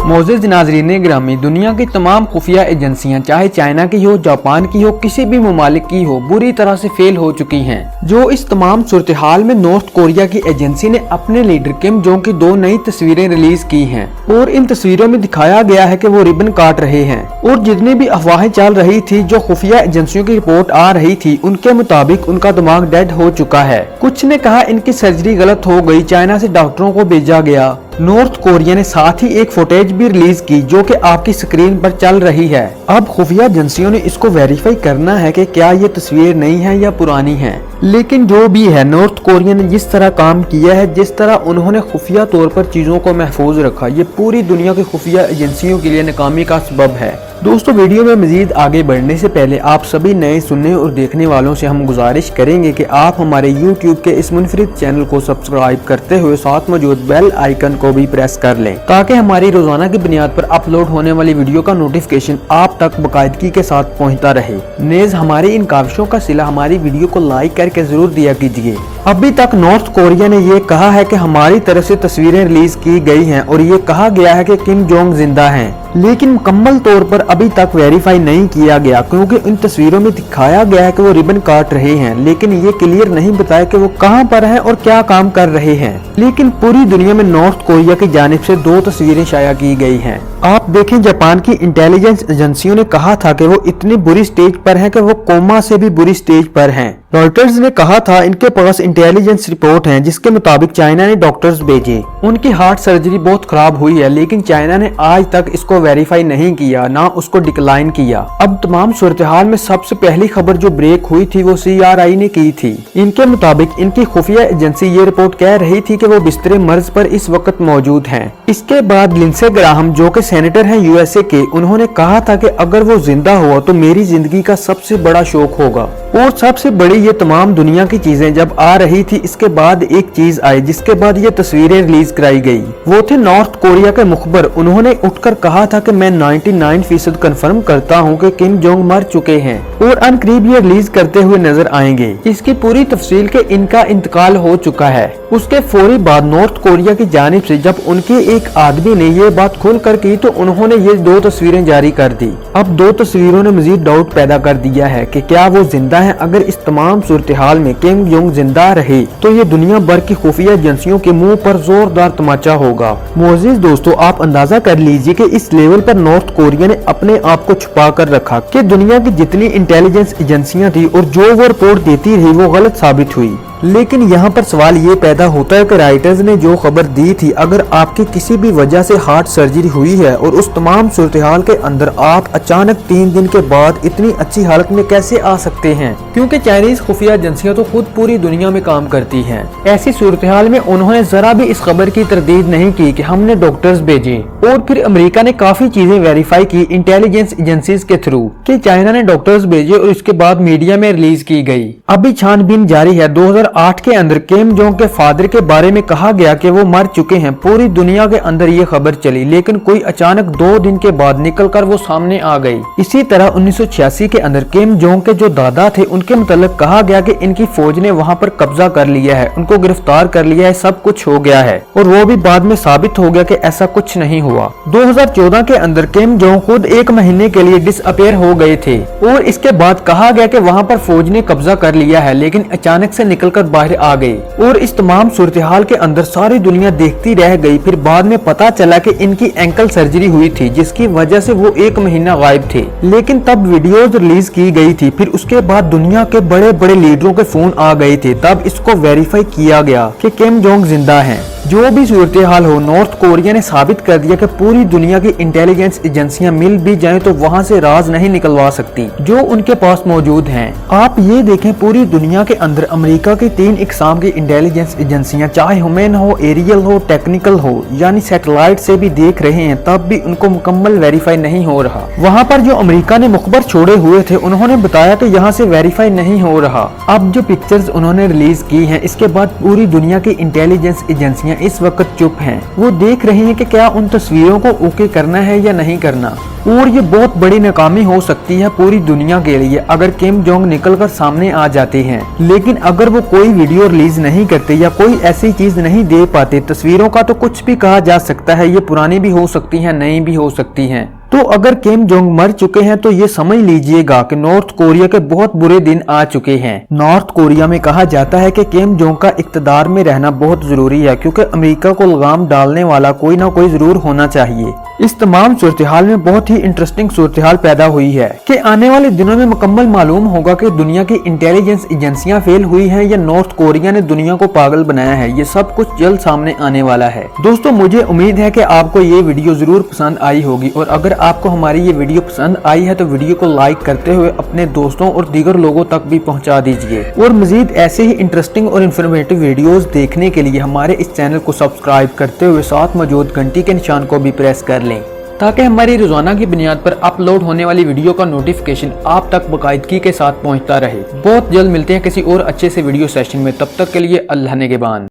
मोअज़्ज़िज़ नाज़रीन ग्रामी, दुनिया की तमाम खुफिया एजेंसियां चाहे चाइना की हो, जापान की हो, किसी भी ममालिक की हो, बुरी तरह से फेल हो चुकी हैं। जो इस तमाम सूरत हाल में नॉर्थ कोरिया की एजेंसी ने अपने लीडर किम जोंग की 2 नई तस्वीरें रिलीज की हैं और इन तस्वीरों में दिखाया गया है कि वो रिबन काट रहे हैं। और जितनी भी अफवाहें चल रही थी, जो खुफिया एजेंसियों की रिपोर्ट आ रही थी, उनके मुताबिक उनका दिमाग डेड हो चुका है। कुछ ने कहा इनकी सर्जरी गलत हो गई, चाइना से डॉक्टरों को भेजा गया। नॉर्थ कोरिया ने साथ ही एक फुटेज भी रिलीज की जो कि आपकी स्क्रीन पर चल रही है। अब खुफिया एजेंसियों ने इसको वेरीफाई करना है कि क्या ये तस्वीर नई है या पुरानी है। लेकिन जो भी है, नॉर्थ कोरिया ने जिस तरह काम किया है, जिस तरह उन्होंने खुफिया तौर पर चीजों को महफूज रखा, ये पूरी दुनिया की खुफिया एजेंसियों के लिए नाकामी का सबब है। दोस्तों, वीडियो में मजीद आगे बढ़ने से पहले आप सभी नए सुनने और देखने वालों से हम गुजारिश करेंगे कि आप हमारे YouTube के इस मुनफरिद चैनल को सब्सक्राइब करते हुए साथ मौजूद बेल आइकन को भी प्रेस कर लें, ताकि हमारी रोजाना की बुनियाद पर अपलोड होने वाली वीडियो का नोटिफिकेशन आप तक बाकायदगी के साथ पहुंचता रहे। नेज हमारी इन काविशों का सिला हमारी वीडियो को लाइक करके जरूर दिया कीजिए। अभी तक नॉर्थ कोरिया ने ये कहा है कि हमारी तरफ से तस्वीरें रिलीज की गई हैं और ये कहा गया है कि किम जोंग जिंदा हैं, लेकिन मुकम्मल तौर पर अभी तक वेरीफाई नहीं किया गया, क्योंकि इन तस्वीरों में दिखाया गया है कि वो रिबन काट रहे हैं, लेकिन ये क्लियर नहीं बताया कि वो कहां पर हैं और क्या काम कर रहे हैं। लेकिन पूरी दुनिया में नॉर्थ कोरिया की जानिब से 2 तस्वीरें शाया की गई हैं। आप देखें, जापान की इंटेलिजेंस एजेंसियों ने कहा था कि वो इतनी बुरी स्टेज पर हैं कि वो कोमा से भी बुरी स्टेज पर हैं। रॉयटर्स ने कहा था इनके पास इंटेलिजेंस रिपोर्ट है जिसके मुताबिक चाइना ने डॉक्टर्स भेजे। उनकी हार्ट सर्जरी बहुत खराब हुई है, लेकिन चाइना ने आज तक इसको वेरीफाई नहीं किया, ना उसको डिक्लाइन किया। अब तमाम सूरत हाल में सबसे पहली खबर जो ब्रेक हुई थी वो CRI ने की थी। इनके मुताबिक इनकी खुफिया एजेंसी ये रिपोर्ट कह रही थी कि वो बिस्तरे मर्ज पर इस वक्त मौजूद हैं। इसके बाद लिंडसे ग्राहम, जो कि सेनेटर हैं USA के, उन्होंने कहा था कि अगर वो जिंदा हुआ तो मेरी जिंदगी का सबसे बड़ा शौक होगा। और सबसे बड़ी ये तमाम दुनिया की चीजें जब आ रही थी, इसके बाद एक चीज आई जिसके बाद ये तस्वीरें रिलीज कराई गई। वो थे नॉर्थ कोरिया के मुखबर। उन्होंने उठकर कहा था कि मैं 99% कंफर्म करता हूं कि किम जोंग मर चुके हैं और अनकरीब ये रिलीज करते हुए नजर आएंगे। इसकी पूरी तफसील के इनका इंतकाल हो चुका है। उसके फौरी बाद नॉर्थ कोरिया की जानिब से जब उनके एक आदमी ने ये बात खुलकर की तो उन्होंने ये 2 तस्वीरें जारी कर दी। अब 2 तस्वीरों ने मजीद डाउट पैदा कर दिया है कि क्या वो जिंदा है। अगर इस तमाम सूरत हाल में किम जोंग जिंदा रहे तो ये दुनिया भर की खुफिया एजेंसियों के मुंह पर जोरदार तमाचा होगा। मोअज़्ज़िज़ दोस्तों, आप अंदाजा कर लीजिए कि इस लेवल पर नॉर्थ कोरिया ने अपने आप को छुपा कर रखा कि दुनिया की जितनी इंटेलिजेंस एजेंसियां थी और जो वो रिपोर्ट देती रही वो गलत साबित हुई। लेकिन यहाँ पर सवाल ये पैदा होता है कि राइटर्स ने जो खबर दी थी, अगर आपकी किसी भी वजह से हार्ट सर्जरी हुई है और उस तमाम सूरत हाल के अंदर आप अचानक 3 दिन के बाद इतनी अच्छी हालत में कैसे आ सकते हैं, क्योंकि चाइनीज खुफिया एजेंसियां तो खुद पूरी दुनिया में काम करती हैं। ऐसी सूरत हाल में उन्होंने जरा भी इस खबर की तरदीद नहीं की कि हमने डॉक्टर्स भेजे। और फिर अमेरिका ने काफी चीजें वेरीफाई की इंटेलिजेंस एजेंसीज के थ्रू कि चाइना ने डॉक्टर्स भेजे और इसके बाद मीडिया में रिलीज की गई। अभी छानबीन जारी है। 2008 के अंदर किम जोंग के फादर के बारे में कहा गया कि वो मर चुके हैं। पूरी दुनिया के अंदर ये खबर चली, लेकिन कोई अचानक 2 दिन के बाद निकलकर वो सामने आ गई। इसी तरह 1986 के अंदर किम जोंग के जो दादा थे उनके मतलब कहा गया कि इनकी फौज ने वहां पर कब्जा कर लिया है, उनको गिरफ्तार कर लिया है, सब कुछ हो गया है। और वो भी बाद में साबित हो गया कि ऐसा कुछ नहीं हुआ। 2014 के अंदर किम जोंग खुद 1 महीने के लिए डिसअपेयर हो गए थे और इसके बाद कहा गया कि वहां पर फौज ने कब्जा कर लिया है, लेकिन अचानक से निकलकर बाहर आ गई। और इस तमाम सूरत हाल के अंदर सारी दुनिया देखती रह गई। फिर बाद में पता चला कि इनकी एंकल सर्जरी हुई थी जिसकी वजह से वो 1 महीना गायब थे, लेकिन तब वीडियोज रिलीज की गई थी। फिर उसके बाद दुनिया के बड़े बड़े लीडरों के फोन आ गए थे, तब इसको वेरीफाई किया गया कि किम जोंग जिंदा हैं। जो भी सूरत हाल हो, नॉर्थ कोरिया ने साबित कर दिया कि पूरी दुनिया की इंटेलिजेंस एजेंसियां मिल भी जाएं तो वहां से राज नहीं निकलवा सकती जो उनके पास मौजूद हैं। आप ये देखें, पूरी दुनिया के अंदर अमेरिका की 3 इकसाम की इंटेलिजेंस एजेंसियां, चाहे ह्यूमन हो, एरियल हो, टेक्निकल हो, यानी सैटेलाइट से भी देख रहे हैं, तब भी उनको मुकम्मल वेरीफाई नहीं हो रहा। वहाँ पर जो अमेरिका ने मुखबर छोड़े हुए थे उन्होंने बताया कि यहाँ से वेरीफाई नहीं हो रहा। अब जो पिक्चर्स उन्होंने रिलीज की हैं, इसके बाद पूरी दुनिया की इंटेलिजेंस एजेंसियां दुनिया इस वक्त चुप है। वो देख रहे हैं कि क्या उन तस्वीरों को ओके करना है या नहीं करना। और ये बहुत बड़ी नाकामी हो सकती है पूरी दुनिया के लिए अगर किम जोंग निकलकर सामने आ जाते हैं। लेकिन अगर वो कोई वीडियो रिलीज नहीं करते या कोई ऐसी चीज नहीं दे पाते, तस्वीरों का तो कुछ भी कहा जा सकता है, ये पुरानी भी हो सकती है, नई भी हो सकती है। तो अगर किम जोंग मर चुके हैं तो ये समझ लीजिएगा कि नॉर्थ कोरिया के बहुत बुरे दिन आ चुके हैं। नॉर्थ कोरिया में कहा जाता है कि किम जोंग का इक़्तिदार में रहना बहुत जरूरी है, क्योंकि अमेरिका को लगाम डालने वाला कोई ना कोई जरूर होना चाहिए। इस तमाम सूरत-ए-हाल में बहुत ही इंटरेस्टिंग सूरत-ए-हाल पैदा हुई है कि आने वाले दिनों में मुकम्मल मालूम होगा कि दुनिया की इंटेलिजेंस एजेंसियां फेल हुई हैं या नॉर्थ कोरिया ने दुनिया को पागल बनाया है। ये सब कुछ जल्द सामने आने वाला है। दोस्तों, मुझे उम्मीद है कि आपको ये वीडियो जरूर पसंद आई होगी, और अगर आपको हमारी ये वीडियो पसंद आई है तो वीडियो को लाइक करते हुए अपने दोस्तों और दीगर लोगों तक भी पहुंचा दीजिए। और मजीद ऐसे ही इंटरेस्टिंग और इन्फॉर्मेटिव वीडियोस देखने के लिए हमारे इस चैनल को सब्सक्राइब करते हुए साथ मौजूद घंटी के निशान को भी प्रेस कर लें, ताकि हमारी रोजाना की बुनियाद पर अपलोड होने वाली वीडियो का नोटिफिकेशन आप तक बाकायदगी के साथ पहुंचता रहे। बहुत जल्द मिलते हैं किसी और अच्छे से वीडियो सेशन में। तब तक के लिए अल्लाह निगहबान।